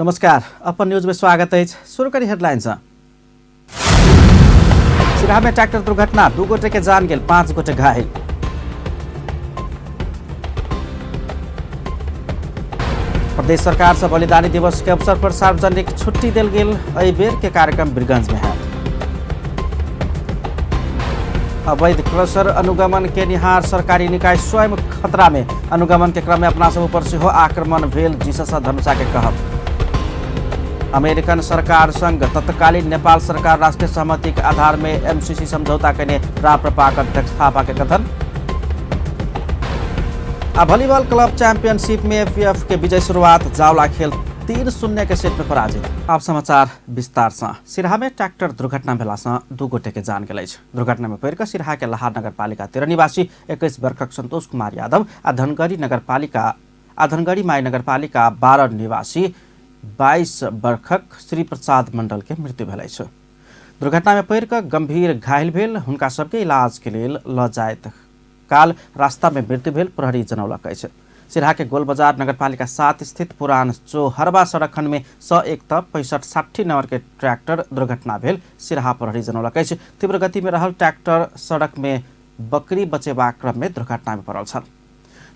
नमस्कार, अपन न्यूज में स्वागत है। शुरू करी हेडलाइंस। सिराहा में ट्रैक्टर दुर्घटना, 2 गोटे के जान गेल, 5 गोटे घायल। प्रदेश सरकार से बलिदानी दिवस के अवसर पर सार्वजनिक छुट्टी दिल गेल। एहि बेर के कार्यक्रम वीरगंज में है। अवैध क्रशर अनुगमन के निहार सरकारी निकाय स्वयं खतरा में। अनुगमन के क्रम में अपना सब ऊपर से हो आक्रमण भेल, जीसस धनुषा के कहब। अमेरिकन सरकार संग तत्कालीन नेपाल सरकार राष्ट्रीय सहमति के आधार में एमसीसी समझौता करने राप्रपाक अध्यक्ष थापा के कथन। वॉलीबॉल क्लब चैंपियनशिप में एफपीएफ के विजय शुरुआत, जावला खेल 3-0 के सेट में पराजित। अब समाचार विस्तार से। सिराहा में ट्रैक्टर दुर्घटना भेला से 2 गोटे के जान गेल। दुर्घटना में पड़ सिराहा के लहार नगरपालिका 13 निवासी 21 वर्षक संतोष कुमार यादव आ धनगढ़ी माई नगरपालिका 12 निवासी 22 वर्षक श्री प्रसाद मंडल के मृत्यु भेल। दुर्घटना में पड़ गंभीर घायल भेल। हुनका सबके इलाज के लिए ल जायत काल रास्ता में मृत्यु भेल, प्रहरी जनौलक अछि। सिराहा के गोल बाजार नगरपालिका 7 स्थित पुरान चोहरबा सड़क खंड में 101-65-60 नंबर के ट्रैक्टर दुर्घटना भेल, सिराहा प्रहरी जनौलक अछि। तीव्र गति में रहल ट्रैक्टर सड़क में बकरी बचेबा क्रम में दुर्घटना में पड़ल छल।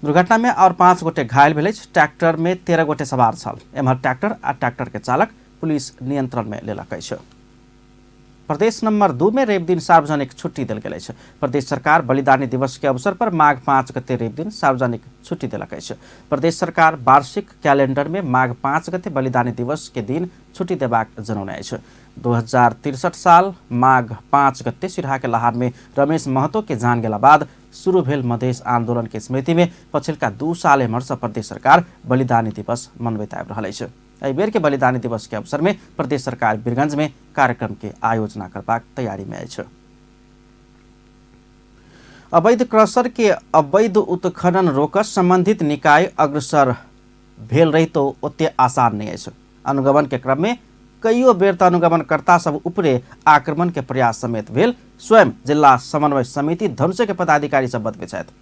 दुर्घटना में और 5 गोटे घायल भेल। ट्रैक्टर में 13 गोटे सवार छल। एम्हर ट्रैक्टर आ ट्रैक्टर के चालक पुलिस नियंत्रण में लेलक अछि। प्रदेश नंबर 2 में रवि दिन सार्वजनिक छुट्टी दिल गेल अछि। प्रदेश सरकार बलिदानी दिवस के अवसर पर माघ 5 गते रवि दिन सार्वजनिक छुट्टी दिलक अछि। प्रदेश सरकार वार्षिक कैलेंडर में माघ 5 गते बलिदानी दिवस के दिन छुट्टी देबाक जनौने अछि। 2063 साल माघ 5 गते सिराहा के लहार में रमेश महतो के जान गेला बाद शुरू भेल मधेश आंदोलन के स्मृति में पछिल्का 2 साल एम्हर से प्रदेश सरकार बलिदानी दिवस मनबैत आबि रहल अछि। एहि बेर के बलिदानी दिवस के अवसर में प्रदेश सरकार वीरगंज में कार्यक्रम के आयोजना करबाक तैयारी में अछि। अवैध क्रशर के अवैध उत्खनन रोकस संबंधित निकाय अग्रसर भेल रहितो ओते आसान नहीं अछि। अनुगमन के क्रम में कईयो बेर त अनुगमनकर्ता सब उपरे आक्रमण के प्रयास समेत भेल। स्वयं जिला समन्वय समिति धनुषा के पदाधिकारी सब बतबै छथि।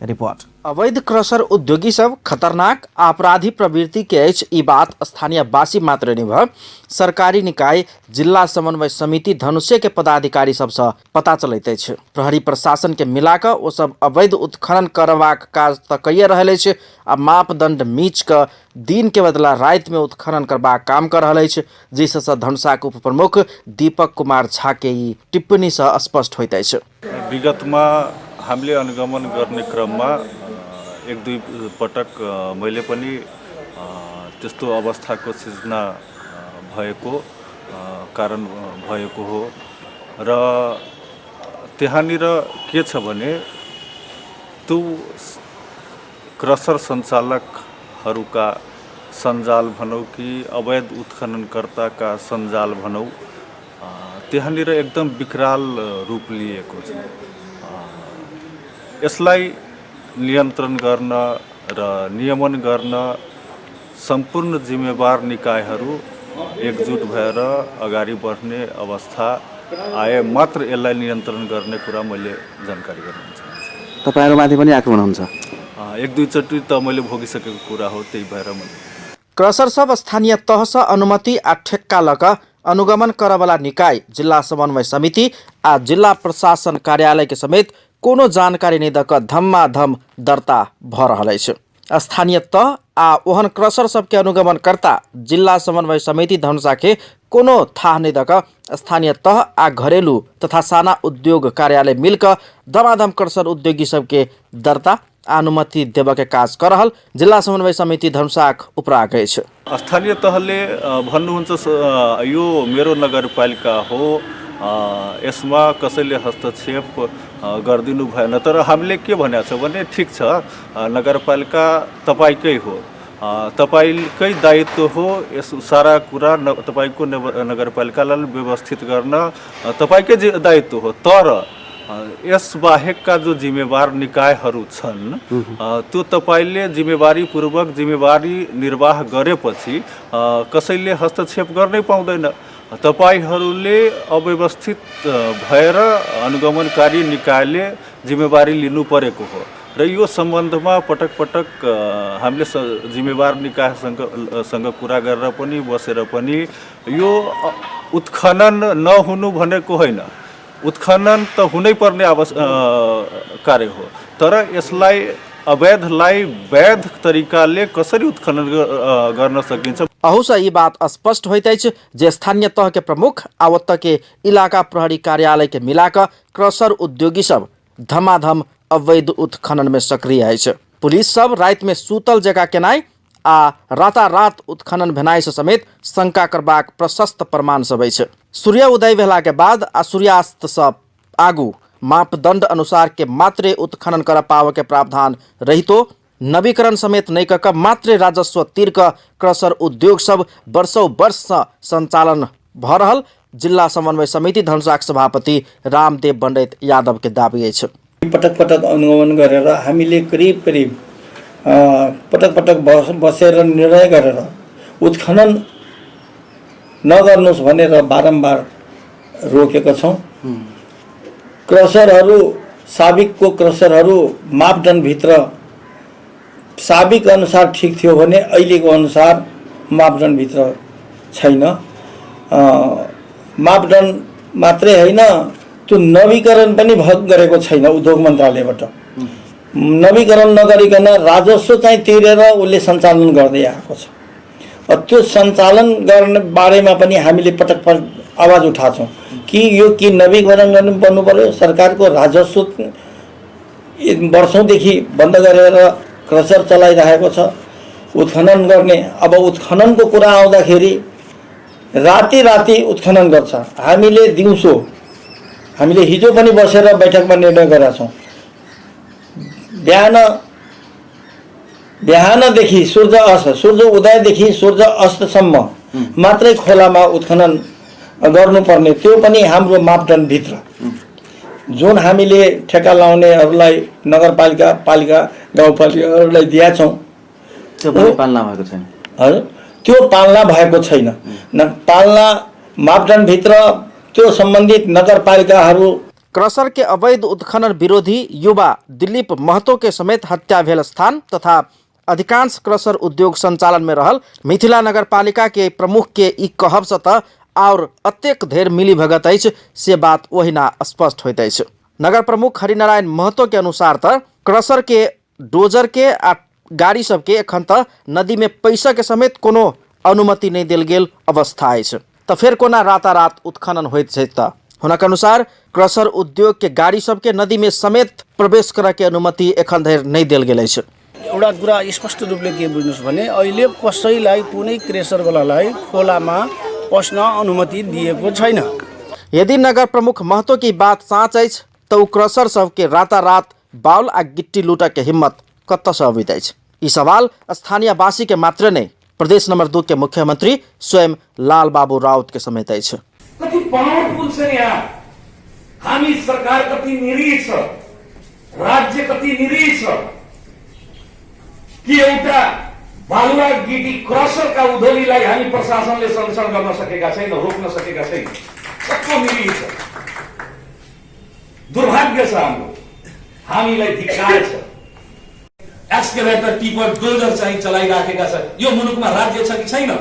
रिपोर्ट। अवैध क्रशर उद्योगी सब खतरनाक अपराधी प्रवृत्ति के अछि, ई बात स्थानीय वासी मात्र नहीं भ सरकारी निकाय जिला समन्वय समिति धनुषे के पदाधिकारी सबसे पता चलैत अछि। प्रहरी प्रशासन के मिलाक ओ सब अवैध उत्खनन करबाक काज त कइए रहल अछि आ मापदंड मीच क दिन के बदला रात में उत्खनन करबाक काम कर रहल अछि। जिससे धनुषा के उप प्रमुख दीपक कुमार झा के ई टिप्पणी से स्पष्ट होइत अछि। विगत में हामीले अनुगमन गर्ने क्रममा 1-2 पटक मैले पनि त्यस्तो अवस्थाको सिर्जना भएको कारण भएको हो र त्यहाँनिर के छ भने त्यो क्रशर सञ्चालकहरूका सञ्जाल भनौँ कि अवैध उत्खननकर्ताका सञ्जाल भनौँ, त्यहाँनिर एकदम विकराल रूप लिएको छ। यसलाई नियन्त्रण गर्न र नियमन गर्न सम्पूर्ण जिम्मेवार निकायहरू एकजुट भएर अगाडि बढ्ने अवस्था आए मात्र यसलाई नियन्त्रण गर्ने कुरा मैले जानकारी गराउन चाहन्छु। तपाईहरुमाथि पनि आक्रमण हुन्छ? 1-2 चोटि त मैले भोगिसकेको कुरा हो, त्यही भएर मैले। क्रशर सब स्थानीय तह से अनुमति आ ठेक्का लक अनुगमन करवाला निकाय जिला समन्वय समिति आ जिला प्रशासन कार्यालय के समेत कोनो जानकारी नहीं दक धम्माधम दर्ता भ रहल अछि। स्थानीय तह आ ओहन क्रशर सबके अनुगमन करता जिला समन्वय समिति धनुषा के कोनो थाह नहीं दक स्थानीय तह आ घरेलू तथा साना उद्योग कार्यालय मिलक धमाधम क्रशर उद्योगी सबके दर्ता अनुमति देव के काज कर रहल जिला समन्वय समिति धनुषाक उपराग अछि। स्थानीय तहले भन्नुहुन्छ यो मेरो नगरपालिका हो, यसमा कसैले हस्तक्षेप गरिदिनु भएन। तर हामीले के भनेको छ भने ठिक छ, नगरपालिका तपाईकै हो, तपाईकै दायित्व हो, यस सारा कुरा तपाईको नगरपालिकालाई व्यवस्थित गर्न तपाईकै दायित्व हो। तर यस बाहेकका जो जिम्मेवार निकायहरू छन् त्यो तपाईले जिम्मेवारी पूर्वक जिम्मेवारी निर्वाह गरेपछि कसैले हस्तक्षेप गर्नै पाउँदैन। तपाईहरूले अव्यवस्थित भएर अनुगमनकारी निकायले जिम्मेवारी लिनु परेको हो र यो सम्बन्धमा पटक पटक हामीले जिम्मेवार निकायसँग कुरा गरेर पनि बसेर पनि यो उत्खनन नहुनु भनेको होइन, उत्खनन त हुनै पर्ने कार्य हो, तर यसलाई अवैधलाई वैध तरिकाले कसरी उत्खनन गर्न सकिन्छ। अहुस यी बात स्पष्ट होइत अछि जे स्थानीय तह के प्रमुख आ ओतऽ के इलाका प्रहरी कार्यालय के मिलाकर क्रशर उद्योगी सब धमाधम अवैध उत्खनन में सक्रिय अछि। पुलिस सब रात में सूतल जगह केनाई आ रातारात उत्खनन भेनाइ से समेत शंका करबाक प्रशस्त प्रमाण सब अछि। सूर्य उदय भेला के बाद आ सूर्यास्त से आगू मापदंड अनुसार के मात्रे उत्खनन कर पाव के प्रावधान रहितो नवीकरण समेत नहीं कऽ मात्रे राजस्व तीर कऽ क्रशर उद्योग सब वर्षों वर्ष से संचालन भ रहल जिला समन्वय समिति धनुषाक सभापति रामदेव बण्डैत यादव के दाबी अछि। पटक पटक अनुगमन गरेर हामीले करिब करिब पटक पटक बसेर निर्णय गरेर उत्खनन नगर्नुस् भनेर बारम्बार रोकेका छौं। क्रसरहरू साबिकको क्रसरहरू मापदण्डभित्र साबिक अनुसार ठीक थियो भने अहिलेको अनुसार मापदण्डभित्र छैन। मापदण्ड मात्रै होइन, त्यो नवीकरण पनि गरेको छैन उद्योग मन्त्रालयबाट। नवीकरण नगरिकन राजस्व चाहिँ तिरेर उसले सञ्चालन गर्दै आएको छ। त्यो सञ्चालन गर्ने बारेमा पनि हामीले पटक पटक आवाज उठाछौँ कि यो कि नवीकरण गर्नु पर्यो। सरकारको राजस्व वर्षौंदेखि बन्द गरेर क्रसर चलाइरहेको छ। उत्खनन गर्ने, अब उत्खननको कुरा आउँदाखेरि राति राति उत्खनन गर्छ। हामीले दिउँसो, हामीले हिजो पनि बसेर बैठकमा निर्णय गरेका छौँ। बिहानदेखि सूर्य उदयदेखि सूर्य अस्तसम्म मात्रै खोलामा उत्खनन गर्नुपर्ने, त्यो पनि हाम्रो मापदण्डभित्र। जुन हामीले ठेक्का लाउनेहरूलाई नगरपालिका पालिका गाउँपालिकाहरूलाई दिएका छौँ त्यो पालना भएको छैन। पालना मापदण्डभित्र त्यो सम्बन्धित नगरपालिकाहरू। क्रशर के अवैध उत्खनन विरोधी युवा दिलीप महतो के समेत हत्या भेल स्थान तथा अधिकांश क्रशर उद्योग संचालन में रहल मिथिला नगरपालिका के प्रमुख के ई कहब से त और अत्यक धेर मिली भगत अछि से बात ओहिना स्पष्ट होइत अछि। नगर प्रमुख हरिनारायण महतो के अनुसार त क्रशर के डोजर के आ गाड़ी सब के एखन त नदी में पैसा के समेत कोनो अनुमति नहीं देल गेल अवस्था अछि। त फेर कोना रातारात उत्खनन होइत छै त हुनक अनुसार क्रशर उद्योग के गाड़ी सब के नदी में समेत प्रवेश करे के अनुमति एखन धरि नहीं देल गेल अछि। एउटा कुरा स्पष्ट रूपले के बुझ्नुस् भने अहिले कसैलाई कुनै क्रेसरवालालाई खोलामा पस्न अनुमति दिएको छैन। यदि नगर प्रमुख महतो की बात साँच अछि तो उ क्रशर सब के रातारात बाउल आ गिट्टी लूटा के हिम्मत कत से अबैत अछि। ई सवाल स्थानीय वासी के मात्र नहीं प्रदेश नंबर 2 के मुख्यमंत्री स्वयं लाल बाबू राउत के समेत अछि। कति पावरफुल छ यहाँ, हामी सरकार कति निरीह छ, राज्य कति निरीह छ कि एउटा बालुवा गिटी क्रसरका उद्योगीलाई हामी प्रशासनले संरक्षण गर्न सकेका छैन, रोक्न सकेका छैन। कस्तो निरीह छ, दुर्भाग्य छ हाम्रो, हामीलाई धिक्कार छ। एक्सकेभेटर टिपर डोजर चाहिँ चलाइराखेका छ। यो मुलुकमा राज्य छ कि छैन?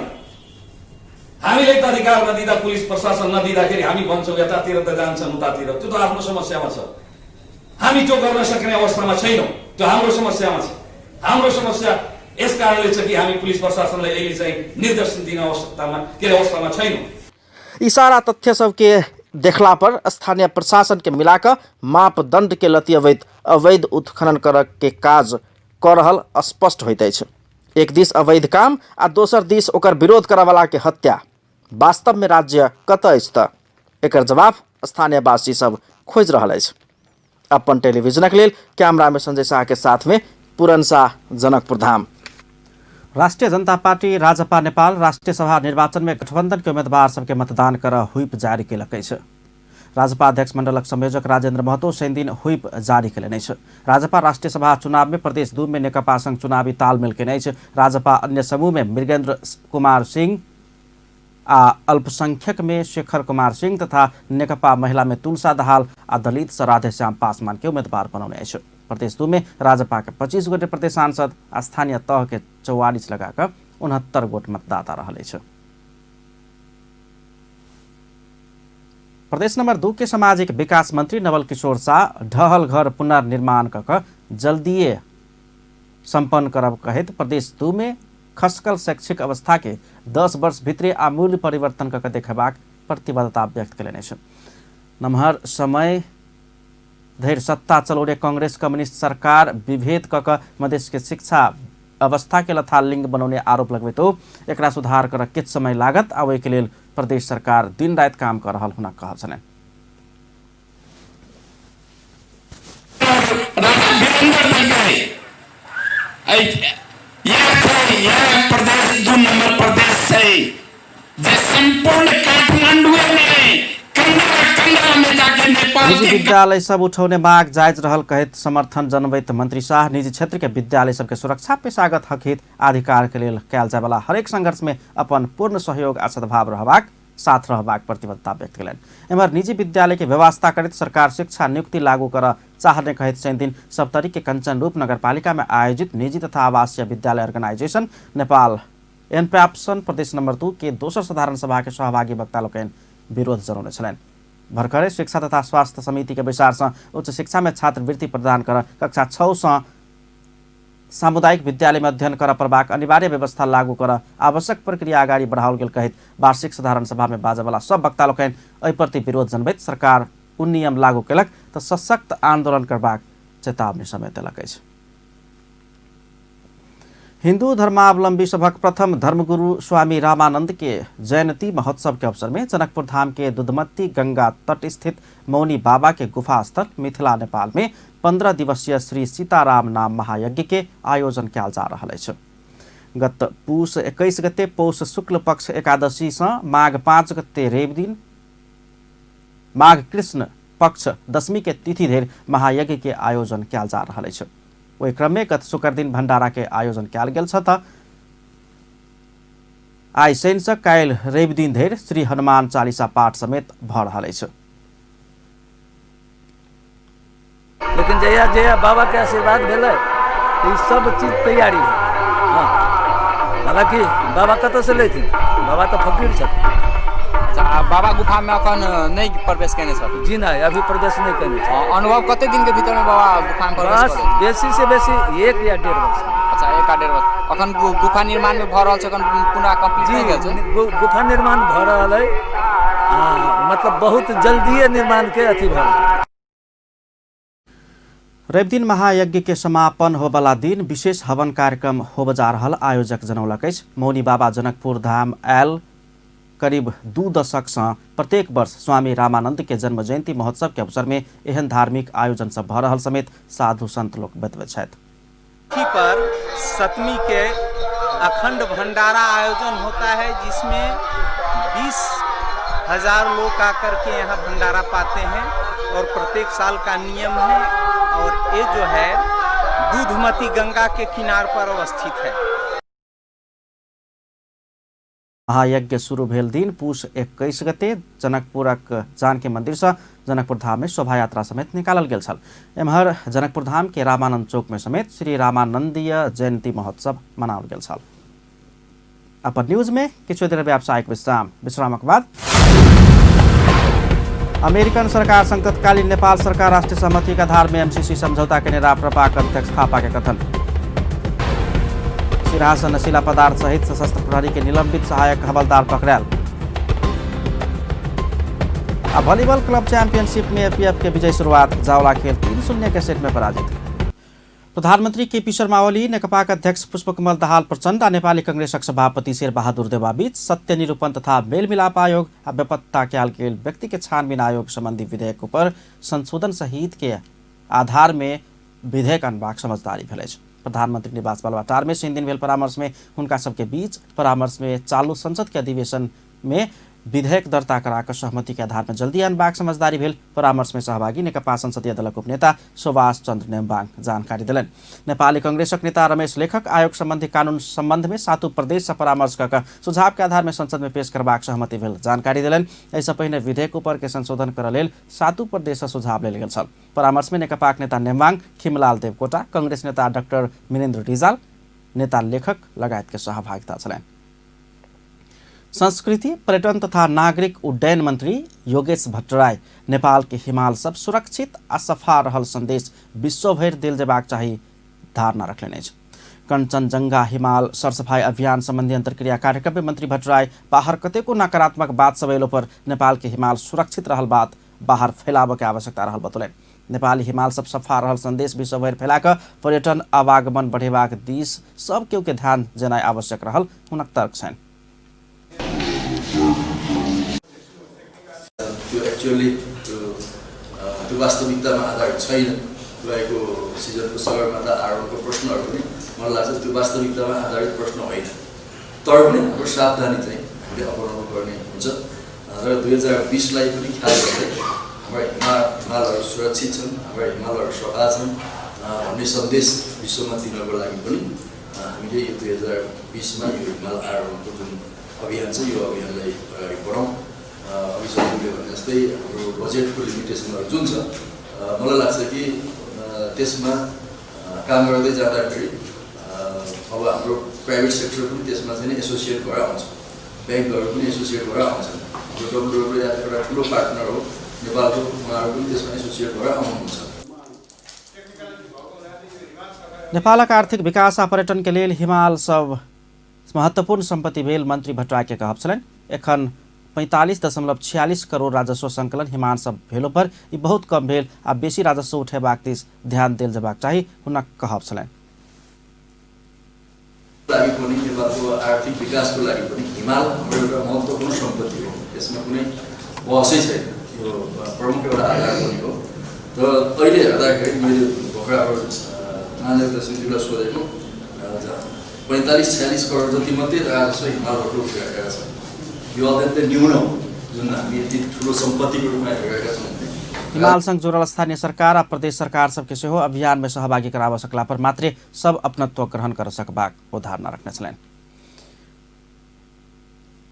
हामीले त अधिकार नदिँदा, पुलिस प्रशासन नदिँदाखेरि हामी भन्छौँ यतातिर त जान्छन् उतातिर, त्यो त आफ्नो समस्यामा छ। हामी त्यो गर्न सक्ने अवस्थामा छैनौँ, त्यो हाम्रो समस्यामा छ। हाम्रो समस्या यस कारणले छ कि हामी पुलिस प्रशासनलाई अहिले चाहिँ निर्देशन दिन अवस्थामा छैनौँ। ई सारा तथ्य सब के देखला पर स्थानीय प्रशासन के मिलाकर मापदंड के लती अवैध उत्खनन कर के काज कर रहल स्पष्ट होइत अछि। एक दिस अवैध काम आ दोसर दिस ओकर विरोध करे वाला के हत्या। वास्तव में राज्य कत अछि त एकर जवाब स्थानीय वासी सब खोज रहल अछि। अपन टेलीविजनक लेल कैमरा में संजय शाह के साथ में पूरन शाह, जनकपुर धाम। राष्ट्रिय जनता पार्टी राजपा नेपाल राष्ट्रिय सभा निर्वाचन में गठबंधन के उम्मीदवार सबके मतदान कर हुइप जारी केलक अछि। राजपा अध्यक्ष मंडलक संयोजक राजेन्द्र महतो शनि दिन हुइप जारी केलनि अछि। राजपा राष्ट्रिय सभा चुनाव में प्रदेश 2 में नेकपा संग चुनावी तालमेल केने अछि। राजपा अन्य समूह में मृगेन्द्र कुमार सिंह आ अल्पसंख्यक में शेखर कुमार सिंह तथा नेकपा महिला में तुलसा दाहाल आ दलित से राधेश्याम पासवान के उम्मीदवार बनौने अछि। प्रदेश 2 में राजपा के 25 गोटे प्रदेश सांसद आ स्थानीय तह के 44 लगाकर 69 गोट मतदाता रहले छ। प्रदेश नंबर 2 के सामाजिक विकास मंत्री नवल किशोर शाह ढहल घर पुनर्निर्माण कक जल्दीए संपन्न करब कहित प्रदेश 2 में खसकल शैक्षिक अवस्था के 10 वर्ष भित्रे आमूल परिवर्तन कक देखेबाक प्रतिबद्धता व्यक्त कयलनि छ। नमहर समय धरि सत्ता चलौने कांग्रेस कम्युनिस्ट सरकार विभेद कक मधेश के शिक्षा अवस्था के लथालिंग बनाउने आरोप लगबे तो एकरा सुधार कर किछ समय लागत आ ओहि के लेल प्रदेश सरकार दिन रात काम कर रहल हुना कहल छन्। प्रदेश 2 नंबर प्रदेश से जे संपूर्ण काठमांडू में निजी विद्यालय सब उठौने माग जायज रहल कहित समर्थन जनबैत मंत्री शाह निजी क्षेत्र के विद्यालय सबके सुरक्षा पेशागत हक हित अधिकार के लेल कयल जाय वाला हरेक संघर्ष में अपन पूर्ण सहयोग आ सद्भाव रहबाक साथ रहबाक प्रतिबद्धता व्यक्त कयलनि। एम्हर निजी विद्यालय के व्यवस्था करैत सरकार शिक्षा नियुक्ति लागू कर चाहने कहित शनि दिन सप्तरी के कंचनरूप नगरपालिका में आयोजित निजी तथा आवासीय विद्यालय अर्गेनाइजेशन नेपाल एनप्याप्सन प्रदेश नंबर 2 के दोस्रो साधारण सभा के सहभागी वक्ता लोकनि विरोध जनाउने छलनि। भर्खरै शिक्षा तथा स्वास्थ्य समिति के विचार से उच्च शिक्षा में छात्रवृत्ति प्रदान कर कक्षा 6 से सामुदायिक विद्यालय में अध्ययन कर प्रभाग अनिवार्य व्यवस्था लागू कर आवश्यक प्रक्रिया अगाडि बढ़ाओल गेल कहित वार्षिक साधारण सभा में बाजेवाला सब वक्ता लोकनि एहि प्रति विरोध जनबैत सरकार उन नियम लागू केलक तऽ सशक्त आंदोलन करबाक चेतावनी समेत देलक अछि। हिंदू धर्मावलंबी सभक प्रथम धर्मगुरु स्वामी रामानंद के जयंती महोत्सव के अवसर में जनकपुर धाम के दुधमती गंगा तट स्थित मौनी बाबा के गुफा स्थल मिथिला नेपाल में 15 दिवसीय श्री सीताराम नाम महायज्ञ के आयोजन कयल जा रहल अछि। गत पूस 21 गते पौष शुक्ल पक्ष एकादशी से माघ 5 गते रवि दिन माघ कृष्ण पक्ष दशमी के तिथि धरि महायज्ञ के आयोजन कयल जा रहल अछि। ओहि क्रम में गत शुक्र दिन भंडारा के आयोजन कयल गेल छ तऽ आइ शनि से काल्हि रवि दिन धरि श्री हनुमान चालीसा पाठ समेत भऽ रहल अछि। लेकिन जया जया बाबा के आशीर्वाद भेलै ई सब चीज तैयारी है। हाँ हालांकि बाबा कतऽ से लेथिन, बाबा तो फकीर छथिन। बाबा गुफा में अखन नहीं प्रवेश केने छथि? जी नहीं, अभी प्रवेश नहीं केने छै। अनुभव कते दिन के भीतर में बाबा गुफा में प्रवेश करे? बेसी से बेसी 1 या 1.5 वर्ष। अच्छा 1 या 1.5 वर्ष। अखन गुफा निर्माण में भऽ रहल छै, अखन पूरा कंप्लीट नहीं भेल छै? गुफा निर्माण भऽ रहल है, मतलब बहुत जल्दीए निर्माण के अथी भऽ रहल है। रवि दिन महायज्ञ के समापन होबला दिन विशेष हवन कार्यक्रम होब जा रहल आयोजक जनौलक अछि। मौनी बाबा जनकपुर धाम आयल करीब 2 दशक से प्रत्येक वर्ष स्वामी रामानंद के जन्म जयंती महोत्सव के अवसर में एहन धार्मिक आयोजन सब भऽ रहल समेत साधु संत लोग बतबैत छथि। पर सप्तमी के अखंड भंडारा आयोजन होता है, जिसमें 20,000 लोग आकर के यहाँ भंडारा पाते हैं और प्रत्येक साल का नियम है। और ये जो है दूधमती गंगा के किनार पर अवस्थित है। महायज्ञ शुरू भेल दिन पूस 21 गते जनकपुरक जानकी मंदिर से जनकपुर धाम में शोभा यात्रा समेत निकालल गेल छल। एम्हर जनकपुर धाम के रामानंद चौक में समेत श्री रामानंदीय जयंती महोत्सव मनाओल गेल छल। अपन न्यूज में किछु देर व्यावसायिक विश्रामक बाद अमेरिकन सरकार संग तत्कालीन नेपाल सरकार राष्ट्रीय सहमति के आधार में एमसीसी समझौता के राप्रपा अध्यक्ष थापा के कथन। सिराहा से नशीला पदार्थ सहित सशस्त्र प्रहरी के निलंबित सहायक हवलदार पकड़ायल। वॉलीबॉल क्लब चैंपियनशिप में एपीएफ के विजय शुरुआत, जावला खेल 3-0 के सेट में पराजित। प्रधानमंत्री केपी शर्मा ओली, नेकपा के अध्यक्ष पुष्पकमल दाहाल प्रचण्ड आ नेपाली कांग्रेसक सभापति शेरबहादुर देउवा बीच सत्य निरूपण तथा मेलमिलाप आयोग आ बेपत्ता कयल गेल व्यक्ति के छानबीन आयोग संबंधी विधेयक पर संशोधन सहित के आधार में विधेयक अनबाक समझदारी भेल अछि। प्रधानमंत्री निवास बालुवाटार में शनि दिन भेल परामर्श में हुनका सबके बीच परामर्श में चालू संसद के अधिवेशन में विधेयक दर्ता कराकर सहमति के आधार में जल्दी आनबाक समझदारी भेल परामर्श में सहभागी नेकपा संसदीय दलक उपनेता सुभाष चन्द्र नेम्बाङ जानकारी दिलन। नेपाली कांग्रेसक नेता रमेश लेखक आयोग सम्बन्धी कानून सम्बन्ध में 7 प्रदेश से परामर्श कर सुझाव के आधार में संसद में पेश करबाक सहमति भेल जानकारी दिलन। ऐसा पहिने विधेयक ऊपर के संशोधन कर लेल 7 प्रदेश से सुझाव लेल गेल छल। परामर्श में नेकपा नेता नेम्बाङ, खिमलाल देवकोटा, कांग्रेस नेता डाक्टर मिनेन्द्र रिजाल, नेता लेखक लगायत के सहभागिता छलैन। संस्कृति, पर्यटन तथा नागरिक उड्डयन मंत्री योगेश भट्टराई नेपाल के हिमाल सब सुरक्षित आ सफा रहल संदेश विश्वभर देल जेबाक चाही धारणा रखले अछि। कंचनजंगा हिमाल सरसफाई अभियान संबंधी अंतरक्रिया कार्यक्रम में मंत्री भट्टराई बाहर कतेको नकारात्मक बात सब अयलो पर नेपाल के हिमाल सुरक्षित रहल बात बाहर फैलाव के आवश्यकता रहल बतौलनि। नेपाली हिमाल सब सफा रहल संदेश विश्वभर फैलाकर पर्यटन आवागमन बढ़ेबाक दिस सब केहू के ध्यान जेनाइ आवश्यक रहल हुनक तर्क छनि। त्यो एक्चुअली त्यो वास्तविकतामा आधारित छैन। रहेको सिजनको सगरमाथा आरोहणको प्रश्नहरू पनि मलाई लाग्छ त्यो वास्तविकतामा आधारित प्रश्न होइन। तर पनि हाम्रो सावधानी चाहिँ हामीले अपनाउनु पर्ने हुन्छ र 2020लाई पनि ख्याल गर्दै हाम्रा हिमालहरू सुरक्षित छन्, हाम्रा हिमालहरू सफा छन् भन्ने सन्देश विश्वमा दिनको लागि पनि हामीले यो 2020मा यो हिमाल आरोहणको जुन अभियान छ यो अभियानलाई अगाडि बढाउँ। अभिषेकले भने जस्तै हाम्रो बजेटको लिमिटेसनहरू जुन छ मलाई लाग्छ कि त्यसमा काम गर्दै जाँदाखेरि अब हाम्रो प्राइभेट सेक्टर पनि त्यसमा चाहिँ एसोसिएट भएर आउँछ, ब्याङ्कहरू पनि एसोसिएट भएर आउँछन्। जो डब्लुडब्ल्यू एउटा ठुलो पार्टनर हो नेपालको, उहाँहरू पनि त्यसमा एसोसिएट भएर आउनुहुन्छ। नेपालक आर्थिक विकास आ पर्यटन के लेल हिमाल सब महत्वपूर्ण सम्पत्ति भेल मंत्री भट्टराई के कहब छलनि। एखन 45.46 करोड़ राजस्व संकलन हिमाल सब भेलो पर ई बहुत कम भेल आ बेसी राजस्व उठेबाक दिस ध्यान देल जेबाक चाही हुनक कहब छलनि। लागि पनि नेपालको आर्थिक विकासको लागि पनि हिमाल हाम्रो एउटा महत्त्वपूर्ण सम्पत्ति हो, यसमा कुनै बहसै छैन। यो प्रमुख एउटा आधार पनि हो। र अहिले हेर्दाखेरि मैले भर्खर अब मानव दर्शकजीलाई सोधेको 45-46 करोड जति मात्रै राजस्व हिमालबाट उठिरहेका छन्। यो अत्यन्तै न्यून हो जुन हामी यति ठुलो सम्पत्तिको रूपमा हेरेका छौँ। हिमाल संग जोड़ल स्थानीय सरकार आ प्रदेश सरकार सबके सेहो अभियान में सहभागी कराब सकला पर मात्रे सब अपनत्व ग्रहण कर सकबाक ओ धारणा रखने छलनि।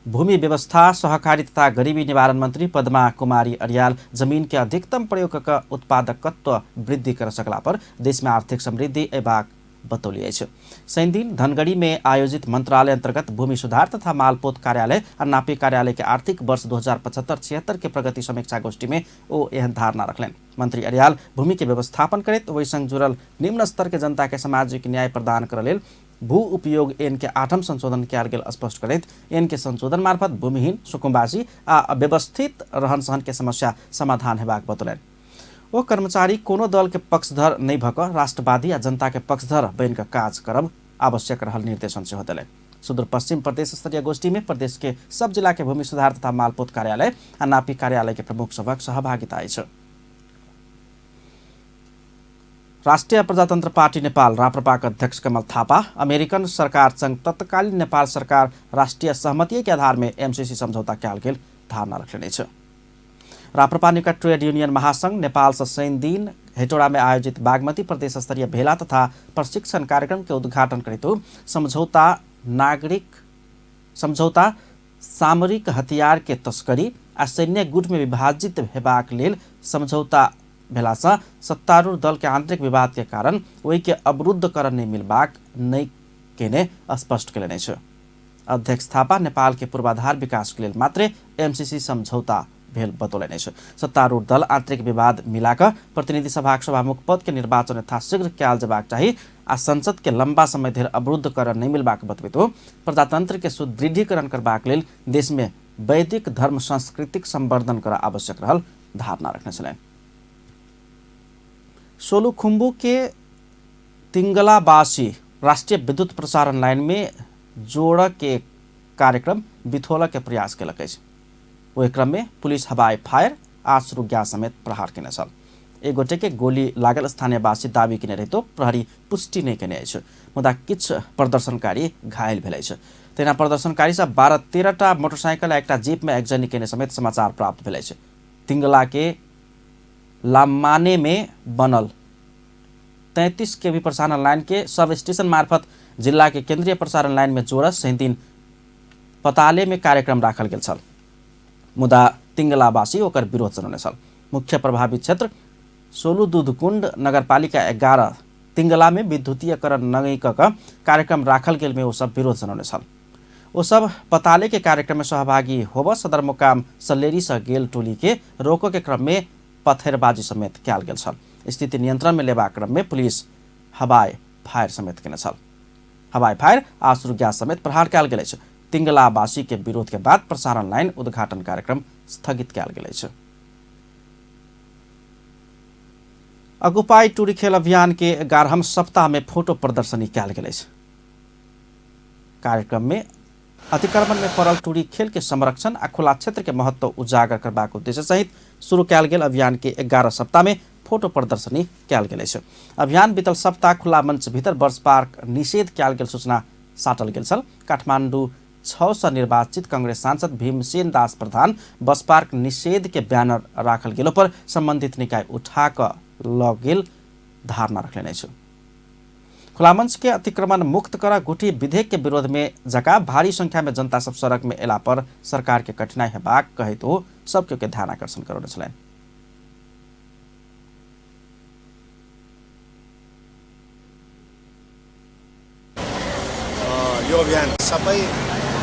भूमि व्यवस्था, सहकारी तथा गरीबी निवारण मंत्री पद्मा कुमारी अर्याल जमीन के अधिकतम प्रयोग कर उत्पादकत्व वृद्धि कर सकला पर देश में आर्थिक समृद्धि एबाक बतौली अछि। शनि दिन धनगढ़ी में आयोजित मंत्रालय अंतर्गत भूमि सुधार तथा मालपोत कार्यालय और नापी कार्यालय के आर्थिक वर्ष 2075-76 के प्रगति समीक्षा गोष्ठी में ओ एहन धारणा रखलनि। मंत्री अर्याल भूमि के व्यवस्थापन करैत वही संग जुड़ल निम्न स्तर के जनता के सामाजिक न्याय प्रदान कर लेल भू उपयोग ऐन के 8म संशोधन कयल गेल स्पष्ट करैत ऐन के संशोधन मार्फत भूमिहीन, सुकुम्बासी आ अव्यवस्थित रहन सहन के समस्या समाधान हेबाक बतौलनि। ओ कर्मचारी कोनो दल के पक्षधर नहीं भक राष्ट्रवादी आ जनता के पक्षधर बन कर काज करब आवश्यक रहल निर्देशन सेहो देलनि। सुदूरपश्चिम प्रदेश स्तरीय गोष्ठी में प्रदेश के सब जिला के भूमि सुधार तथा मालपोत कार्यालय आ नापी कार्यालय के प्रमुख सभक सहभागिता अछि। राष्ट्रिय प्रजातन्त्र पार्टी नेपाल राप्रपाका अध्यक्ष कमल थापा अमेरिकन सरकार संग तत्कालीन नेपाल सरकार राष्ट्रिय सहमति के आधार में एमसीसी समझौता कयल गेल धारणा रखने छ। राप्रपा निकट ट्रेड यूनियन महासंघ नेपाल से शनि दिन हेटौडा में आयोजित बागमती प्रदेश स्तरीय भेला तथा प्रशिक्षण कार्यक्रम के उद्घाटन करते समझौता सामरिक हथियार के तस्करी आ सैन्य गुट में विभाजित हेबाक लेल समझौता भेला से सत्तारूढ़ दल के आंतरिक विवाद के कारण वही के अवरुद्ध कर नहीं मिलबाक नहीं केने स्पष्ट केलनि छ। अध्यक्ष थापा नेपाल के पूर्वाधार विकास के लेल मात्रै एमसीसी समझौता भेल बतौलनि छ। सत्तारूढ़ दल आंतरिक विवाद मिलाकर प्रतिनिधि सभाक सभामुख पद के निर्वाचन यथाशीघ्र कयल जेबाक चाही आ संसद के लंबा समय धरि अवरुद्ध कर नहीं मिलबाक बतबैत प्रजातंत्र के सुदृढ़ीकरण करबाक लेल देश में वैदिक धर्म सांस्कृतिक संवर्धन कर आवश्यक रहल धारणा रखने छलनि। सोलुखुम्बु के तिंगलाबासी राष्ट्रीय विद्युत प्रसारण लाइन में जोड़ के कार्यक्रम बिथोल के प्रयास केलक अछि। ओहि क्रम में पुलिस हवाई फायर आश्रु गैस समेत प्रहार केने छल। एक गोटे के गोली लागल स्थानीयवासी दावी केने रहितो प्रहरी पुष्टि नहीं केने अछि, मुदा किछु प्रदर्शनकारी घायल भेल अछि। तेना प्रदर्शनकारी सब 12-13टा मोटरसाइकिल एकटा जीप में एकजनी केने समेत समाचार प्राप्त भेलै छै। तिंगला के लामाने में बनल 33 केवी प्रसारण लाइन के सब स्टेशन मार्फत जिला के केंद्रीय प्रसारण लाइन में जोड़स सही दिन पताले में कार्यक्रम राखल गेल छल, मुदा तिंगलावासी ओकर विरोध जनौने छल। मुख्य प्रभावित क्षेत्र सोलू दूधकुंड नगरपालिका 11 तिंगला में विद्युतीयकरण नहीं कऽ कार्यक्रम राखल गेल में वो सब विरोध जनौने छल। वो सब पताले के कार्यक्रम में सहभागी होब सदरमुकाम सल्लेरी से गेल टोली के रोको के क्रम में पत्थरबाजी समेत कयल गेल छल। स्थिति नियंत्रण में लेबा क्रम में पुलिस हवाई फायर समेत केने छल। हवाई फायर आश्रु गैस समेत प्रहार कयल गेल छै। तिंगलावासी के विरोध के बाद प्रसारण लाइन उद्घाटन कार्यक्रम स्थगित कयल गेल छै। अगुपाई टूरी खेल अभियान के 11हम सप्ताह में फोटो प्रदर्शनी कयल गेल छै। कार्यक्रम में अतिक्रमण में पड़ल टूरी खेल के संरक्षण आ खुला क्षेत्र के महत्व उजागर करबाक उद्देश्य सहित शुरू कयल गेल अभियान के 11 सप्ताह में फोटो प्रदर्शनी कयल गेल छै। अभियान बीतल सप्ताह खुला मंच भीतर बर्स पार्क निषेध कयल गेल सूचना साटल गेल छल। काठमाडौँ 6 से निर्वाचित कांग्रेस सांसद भीमसेन दास प्रधान बस पार्क निषेध के बैनर राखल गेलो पर संबंधित निकाय उठा क ल गेल धारणा रखले छै। खुला मंच के अतिक्रमण मुक्त कर गुठी विधेयक के विरोध में जका भारी संख्या में जनता सब सड़क में एला पर सरकार के कठिनाई हेबाक कहे तो सबके के ध्यान आकर्षण करौने छलैन। यो अभियान सबै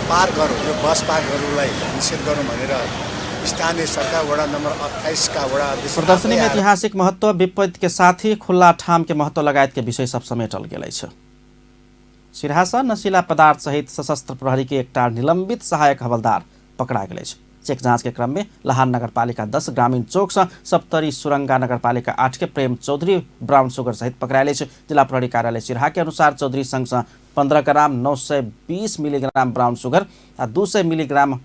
पार्कहरू यो बस पार्कहरूलाई निषेध गरौँ भनेर स्थानीय सरकार वडा नंबर 28 का वडा अध्यक्ष प्रदर्शनी में ऐतिहासिक महत्व विपद के साथ ही खुला ठाम के महत्व लगायत के विषय सब समेटल गेल छै। सिरहासा नशीला पदार्थ सहित सशस्त्र प्रहरी के एकटा निलंबित सहायक हवलदार पकड़ा गेल छै। चेक जांच के क्रम में लहान नगरपालिका 10 ग्रामीण चौक से सप्तरी सुरंगा नगरपालिका 8 के प्रेम चौधरी ब्राउन सुगर सहित पकड़ायल छै। जिला प्रहरी कार्यालय सिरहा के अनुसार चौधरी संघ से 15 ग्राम 920 मिलीग्राम ब्राउन सुगर आ 200 मिलीग्राम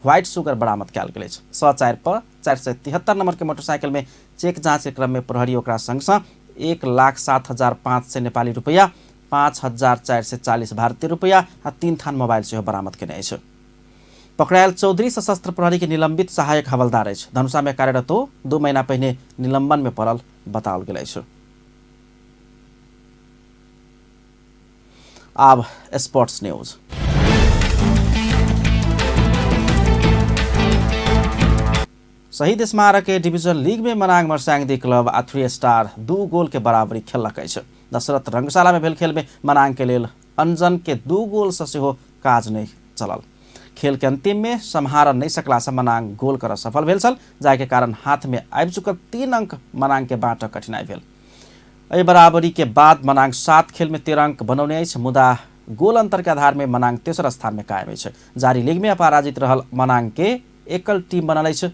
व्हाइट सुगर बरामद कयल गेल छै। 104 पर 473 नंबर के मोटरसाइकिल में चेक जांच के क्रम में प्रहरी ओकरा संग से 1,07,500 नेपाली रुपैया, 5,440 भारतीय रुपैया आ 3 थान मोबाइल से बरामद केने छै। पकड़ायल चौधरी सशस्त्र प्रहरी के निलंबित सहायक हवलदार अछि। धनुषा में कार्यरत 2 महीना पहिने निलंबन में पड़ल बताओल गेल छै। अब स्पोर्ट्स न्यूज। शहीद स्मारक के डिवीजन लीग में मनाङ मर्स्याङदी क्लब आ 3 स्टार 2 गोल के बराबरी खेललक अछि। दशरथ रंगशाला में भेल खेल में मनाङ के लेल अंजन के 2 गोल से सेहो काज नहीं चलल। खेल के अंतिम में सम्हार नहीं सकला से मनाङ गोल कर सफल भेल छल, जाय के कारण हाथ में आबि चुकल 3 अंक मनाङ के बाट कठिनाई भेल। एहि बराबरी के बाद मनाङ 7 खेल में 13 अंक बनौने अछि, मुदा गोल अंतर के आधार में मनाङ तेसर स्थान में कायम अछि। जारी लीग में अपराजित रहल मनाङ के एकल टीम बनल अछि।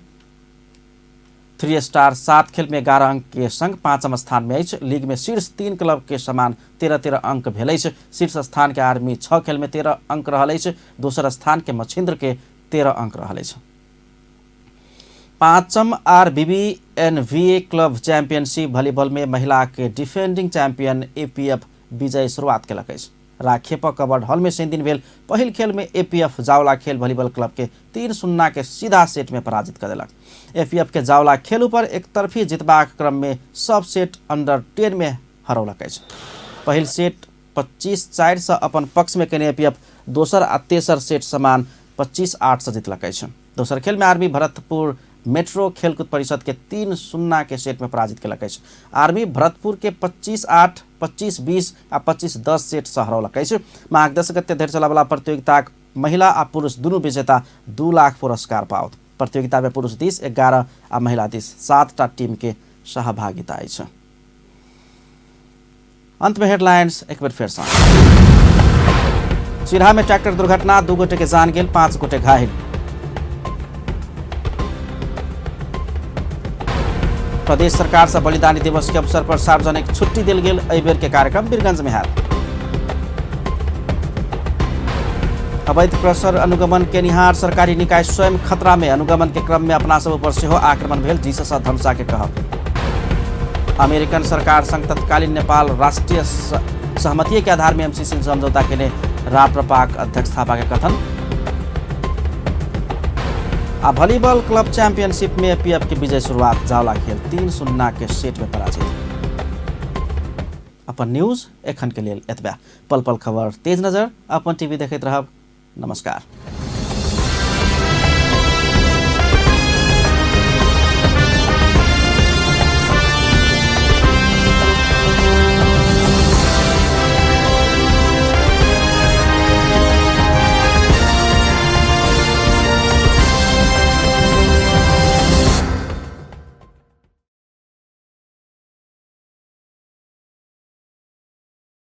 3 स्टार 7 खेल में 11 अंक के संग 5म स्थान में अछि। लीग में शीर्ष 3 क्लब के समान 13-13 अंक भेल अछि। शीर्ष स्थान के आर्मी 6 खेल में 13 अंक रहल अछि। दोसर स्थान के मछिंद्र के 13 अंक रहल अछि। 5म RBBNVA क्लब चैंपियनशिप वॉलीबॉल में महिला के डिफेंडिंग चैंपियन APF विजय शुरुआत केलक अछि। राखेप कबर्ड हॉल में शनि दिन भेल पहिल खेल में APF जावला खेल वॉलीबॉल क्लब के 3-0 के सीधा सेट में पराजित कर देलक। APF के जावला खेल ऊपर एक तरफी जितबाक क्रम में सब सेट अंडर 10 में हरौलक अछि। पहिल सेट 25-4 से अपन पक्ष में केने APF दोसर आ तेसर सेट समान 25-8 से जीतलक अछि। दोसर खेल में आर्मी भरतपुर मेट्रो खेलकूद परिषद के 3-0 के सेट में पराजित केलक अछि। आर्मी भरतपुर के 25-8, 25-20 आ 25-10 सेट से हरौलक अछि। माघ 10 गते धरि चला वाला प्रतियोगिता महिला आ पुरुष दुनू विजेता 2 लाख पुरस्कार पाओत। प्रतियोगिता में पुरुष दिस 11 आ महिला दिस 7टा टीम के सहभागिता अछि। अंत में हेडलाइंस एक बार फिर से। सिरहा में ट्रैक्टर दुर्घटना, 2 गोटे के जान गेल, 5 गोटे घायल। प्रदेश सरकार से बलिदानी दिवस के अवसर पर सार्वजनिक छुट्टी दिल गेल। एहि बेर के कार्यक्रम वीरगंज में हैत। अवैध क्रशर अनुगमन के निहार सरकारी निकाय स्वयं खतरा में, अनुगमन के क्रम में अपना सब ऊपर सेहो आक्रमण भेल, जीसस धनुषा के कहब। अमेरिकन सरकार संग तत्कालीन नेपाल राष्ट्रीय सहमति के आधार में MCC समझौता केने राप्रपाक अध्यक्ष थापा के कथन। वॉलीबॉल क्लब चैंपियनशिप में एपीएफ की विजय शुरुआत, जावला खेल 3-0 के सेट में पराजित। अपन न्यूज एखन के लिए एतबा। पल पल खबर तेज नजर अपन टीवी देखते रहब। नमस्कार।